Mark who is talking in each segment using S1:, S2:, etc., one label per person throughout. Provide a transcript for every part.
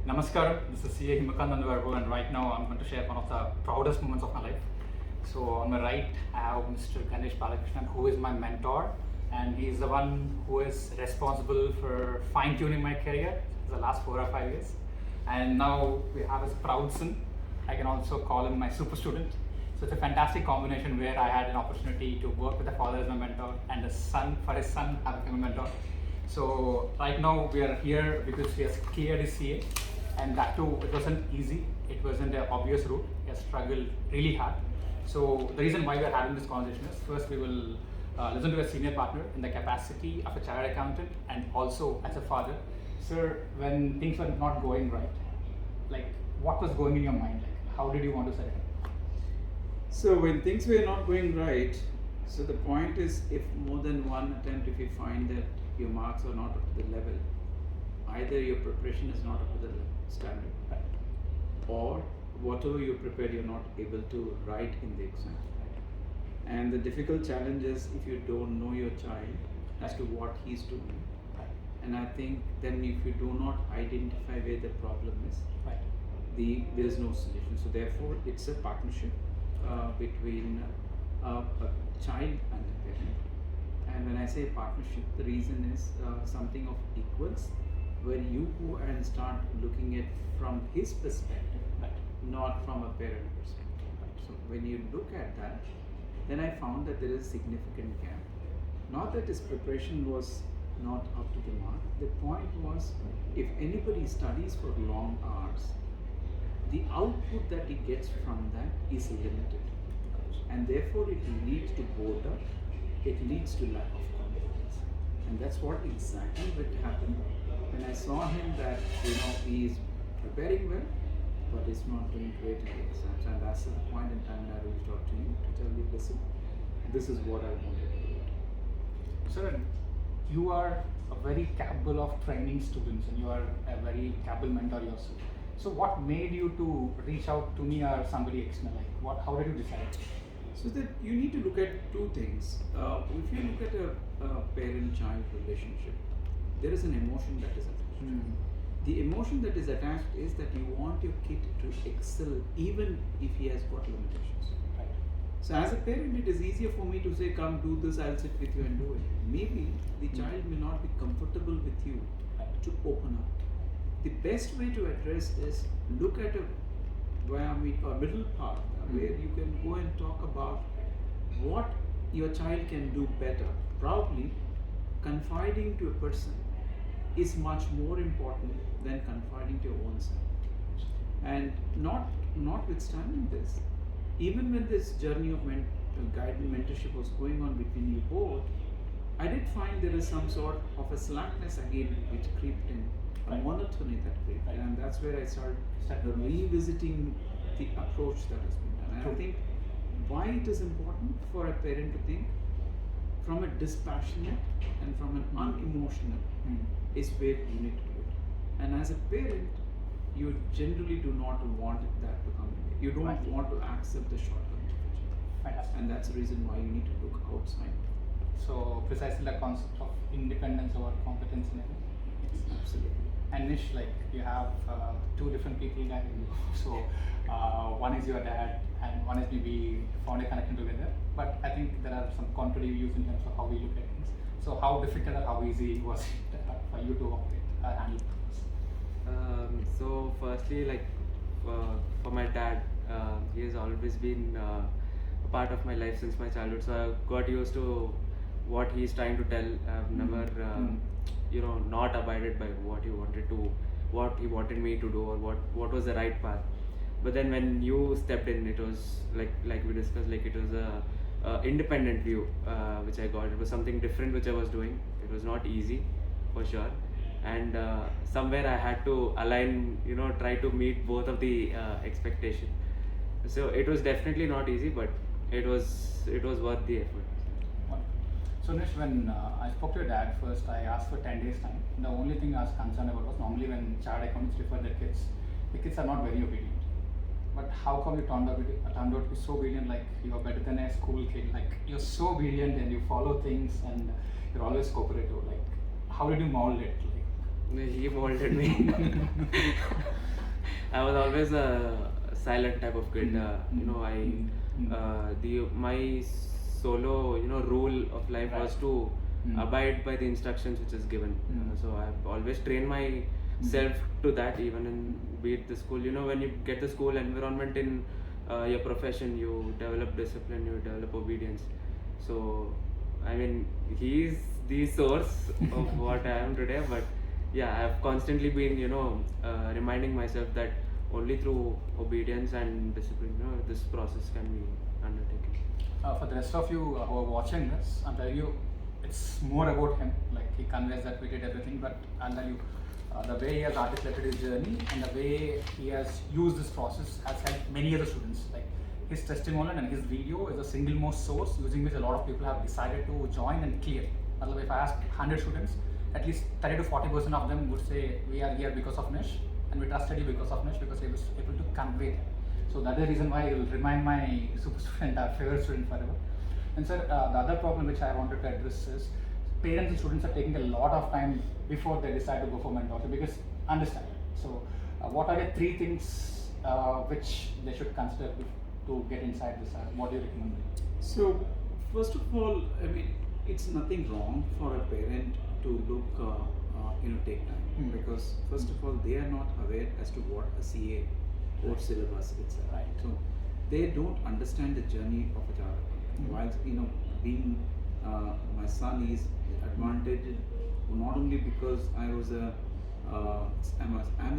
S1: Namaskaram, this is CA Himakant Vargo, and right now I'm going to share one of the proudest moments of my life. So on my right, I have Mr. Ganesh, who is my mentor, and he's the one who is responsible for fine-tuning my career for the last 4 or 5 years. And now we have his proud son. I can also call him my super student. So it's a fantastic combination where I had an opportunity to work with the father as my mentor, and the son, for his son, I became a mentor. So right now we are here because he has cleared his CA, and that too, it wasn't easy. It wasn't an obvious route. He has struggled really hard. So the reason why we are having this conversation is, first we will listen to a senior partner in the capacity of a chartered accountant and also as a father. Sir, when things were not going right, like what was going in your mind? Like how did you want to set it up?
S2: So when things were not going right, so the point is, if more than one attempt, if you find that your marks are not up to the level, either your preparation is not up to the standard, or whatever you prepared you're not able to write in the exam. And the difficult challenge is if you don't know your child as to what he's doing. And I think then if you do not identify where the problem is, there is no solution. So therefore it's a partnership between a child and a parent. And when I say partnership, the reason is something of equals, where you go and start looking at from his perspective, not from a parent perspective. So when you look at that, then I found that there is a significant gap. Not that his preparation was not up to the mark. The point was, if anybody studies for long hours, the output that he gets from that is limited, and therefore it leads to boredom, it leads to lack of confidence. And that's what exactly would happen when I saw him, that he is preparing well, but he's not doing great in the exams. And that's the point in time when I reached out to you to tell you, listen, this is what I wanted to do.
S1: Sir, you are a very capable of training students, and you are a very capable mentor yourself. So what made you to reach out to me or somebody external? Like how did you decide?
S2: So that you need to look at two things. If you look at a parent-child relationship, there is an emotion that is attached. The emotion that is attached is that you want your kid to excel even if he has got limitations.
S1: Right.
S2: So as a parent, it is easier for me to say, come do this, I'll sit with you and do it. Maybe the child may not be comfortable with you to open up. The best way to address is look at a middle path where you can go and talk about what your child can do better. Probably confiding to a person is much more important than confiding to your own self. And notwithstanding this, even when this journey of guidance mentorship was going on between you both, I did find there is some sort of a slackness again which crept in, a monotony that crept in, and that's where I started revisiting the approach that has been done. And I think why it is important for a parent to think from a dispassionate and from an unemotional is where you need to do it. And as a parent, you generally do not want that to come in. You don't want to accept the shortcomings of the child. And that's the reason why you need to look outside.
S1: So precisely the concept of independence over competence in everything.
S2: Absolutely.
S1: And Nish, like you have two different people guiding you. So one is your dad, and one is maybe found a connection together. But I think there are some contrary views in terms of how we look at things. So how difficult or how easy was it for you to operate or handle things?
S3: So firstly, like for my dad, he has always been a part of my life since my childhood. So I got used to what he's trying to tell. I've never, not abided by what he wanted me to do, or what was the right path. But then when you stepped in, it was like we discussed, like it was a independent view which I got. It was something different which I was doing. It was not easy, for sure. And somewhere I had to align, try to meet both of the expectation. So it was definitely not easy, but it was worth the effort.
S1: So Nish, when I spoke to your dad first, I asked for 10 days time. The only thing I was concerned about was normally when chartered accountants refer their kids, the kids are not very obedient. But how come you turned out to be so obedient? Like you're better than a school kid. Like you're so obedient and you follow things and you're always cooperative. Like how did you mold it? Like
S3: He molded me. I was always a silent type of kid. You know, my solo rule of life was to abide by the instructions which is given. So I've always trained myself to that, even in be it the school. You know, when you get the school environment in your profession, you develop discipline, you develop obedience. So I mean, he's the source of what I am today. But yeah, I've constantly been reminding myself that only through obedience and discipline, this process can be undertaken.
S1: For the rest of you who are watching this, I'll tell you, it's more about him. Like, he conveys that we did everything, but I'll tell you, the way he has articulated his journey and the way he has used this process has helped many other students. Like, his testimonial and his video is the single most source using which a lot of people have decided to join and clear. If I ask 100 students, at least 30 to 40% of them would say we are here because of Nish, and we trusted you because of Nish, because he was able to convey that. So that is the reason why he will remain my super student, our favorite student forever. And sir, the other problem which I wanted to address is parents and students are taking a lot of time before they decide to go for mentorship, because understand. So what are the 3 things which they should consider to get inside this? What do you recommend?
S2: So first of all, I mean, it's nothing wrong for a parent to look, take time, because first of all, they are not aware as to what a CA or syllabus is.
S1: Right.
S2: So they don't understand the journey of a child. While being my son is advantaged not only because I'm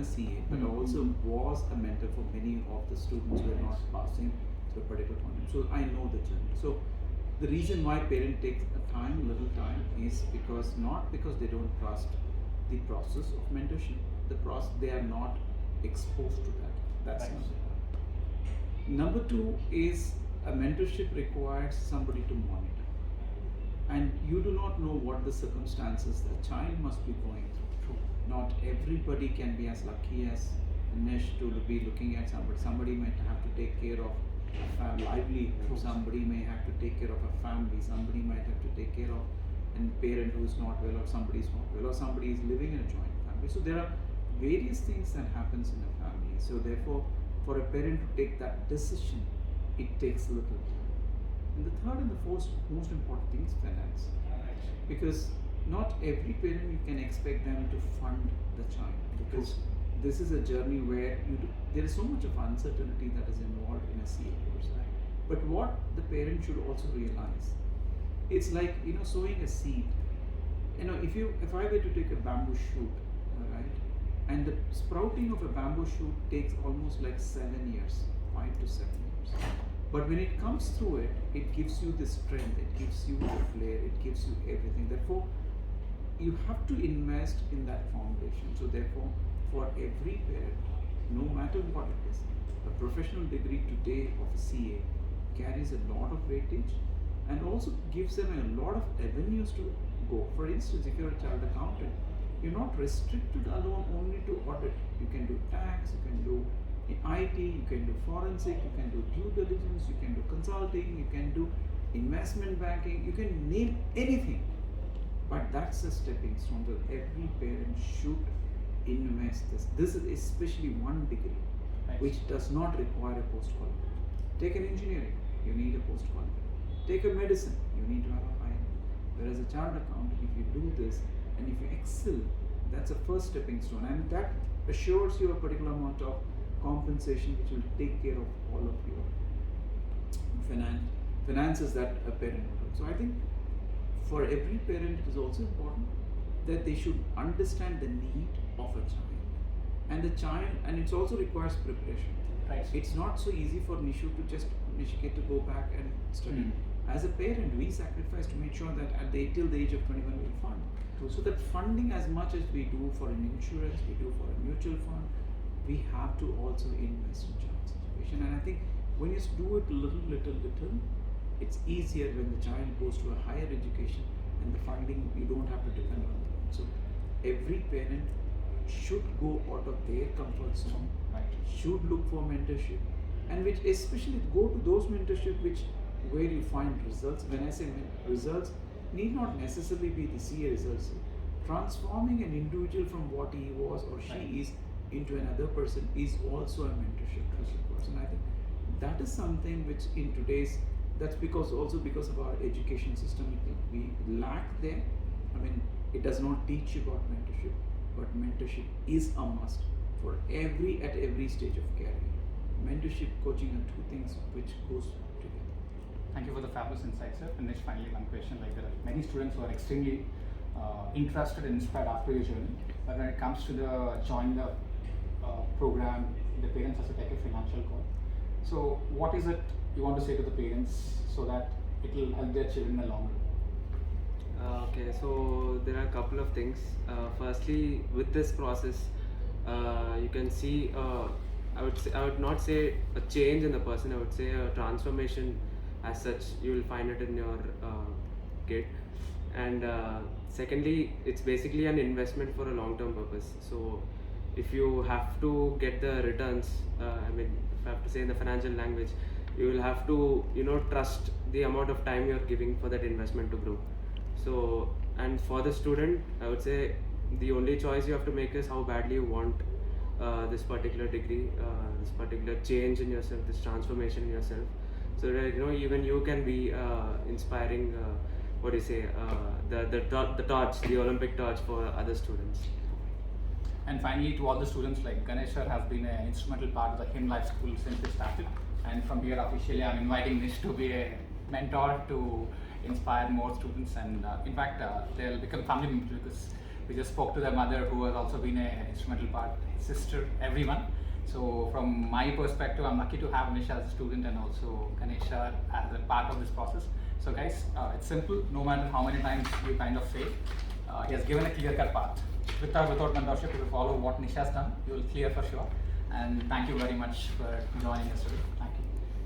S2: a CA, but also was a mentor for many of the students who are not passing through a particular point. So I know the journey. So the reason why parent takes little time is not because they don't trust the process of mentorship. They are not exposed to that. That's
S1: right.
S2: Number 2 is a mentorship requires somebody to monitor, and you do not know what the circumstances the child must be going through. Not everybody can be as lucky as Nish to be looking at somebody. Somebody might have to take care of a livelihood. Somebody may have to take care of a family. Somebody might have to take care of a parent who is not well, or somebody is not well, or somebody is living in a joint family. So there are various things that happens in a family. So therefore, for a parent to take that decision, it takes a little time. And the third and the fourth most important thing is finance, because not every parent you can expect them to fund the child, because this is a journey where there is so much of uncertainty that is involved in a CA course. But what the parent should also realize, it's like sowing a seed. If I were to take a bamboo shoot, right, and the sprouting of a bamboo shoot takes almost like 7 years, 5 to 7 years. But when it comes through it gives you the strength, it gives you the flair, it gives you everything. Therefore, you have to invest in that foundation. So therefore, for every parent, no matter what it is, a professional degree today of a CA carries a lot of weightage and also gives them a lot of avenues to go. For instance, if you're a child accountant, you're not restricted alone only to audit. You can do tax, you can do IT, you can do forensic, you can do due diligence, you can do consulting, you can do investment banking, you can name anything. But that's a stepping stone. So every parent should invest this. This is especially one degree which does not require a post-qualification. Take an engineering, you need a post-qualification. Take a medicine, you need to have a high. Whereas a child accountant, if you do this and if you excel, that's a first stepping stone, and that assures you a particular amount of compensation which will take care of all of your finances that a parent will do. So I think for every parent it is also important that they should understand the need of a child, and it also requires preparation.
S1: Right.
S2: It's not so easy for Nishikeet to go back and study. As a parent, we sacrifice to make sure that till the age of 21 we fund. So that funding, as much as we do for an insurance, we do for a mutual fund, we have to also invest in child's education. And I think when you do it little, it's easier when the child goes to a higher education and the funding, you don't have to depend on them. So every parent should go out of their comfort zone, should look for mentorship, and which especially go to those mentorship where you find results. When I say results, need not necessarily be the CA results. transforming an individual from what he was or she
S1: Right.
S2: is into another person is also a mentorship to a person. I think that is something which in today's, that's because also because of our education system we lack there. I mean, it does not teach you about mentorship, but mentorship is a must for at every stage of career. Mentorship, coaching are two things which goes together.
S1: Thank you for the fabulous insights, sir. And Nish, finally, one question. Like, there are many students who are extremely interested and inspired after your journey, but when it comes to join the program, the parents has to take a financial call. So, what is it you want to say to the parents so that it will help their children in the long run?
S3: Okay, so there are a couple of things. Firstly, with this process, you can see. I would not say a change in the person. I would say a transformation, as such. You will find it in your kid. And secondly, it's basically an investment for a long-term purpose. So, if you have to get the returns, I mean, if I have to say in the financial language, you will have to trust the amount of time you're giving for that investment to grow. So, and for the student, I would say the only choice you have to make is how badly you want this particular degree, this particular change in yourself, this transformation in yourself, so that even you can be inspiring. What do you say? The torch, the Olympic torch for other students.
S1: And finally, to all the students, like Ganesh sir has been an instrumental part of the Him Life School since it started. And from here, officially, I'm inviting Nish to be a mentor to inspire more students. And in fact, they'll become family members because we just spoke to their mother, who has also been an instrumental part, his sister, everyone. So from my perspective, I'm lucky to have Nish as a student and also Ganesh sir as a part of this process. So guys, it's simple. No matter how many times you kind of fail, he has given a clear-cut path. With or without mentorship, if you follow what Nish has done, you will clear for sure. And thank you very much for joining us today. Thank you.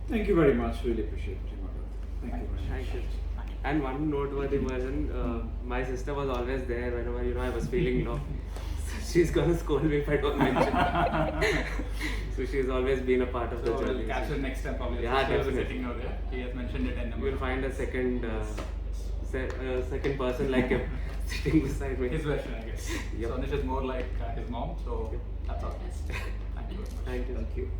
S2: Thank you very much. Really appreciate it. Thank you very much.
S3: Thank you.
S1: Thank you.
S3: And one noteworthy version, my sister was always there whenever I was feeling low. She's gonna scold me if I don't mention. So she's always been a part of the
S1: So
S3: journey.
S1: we'll catch you next time probably.
S3: Yeah,
S1: Sister was
S3: definitely.
S1: sitting over there. He has mentioned it in
S3: You will find a second second person like him sitting beside me.
S1: his version, I guess.
S3: Yep.
S1: So Nish is more like his mom. So that's all. Thank you very much.
S3: Thank you.
S2: Thank you.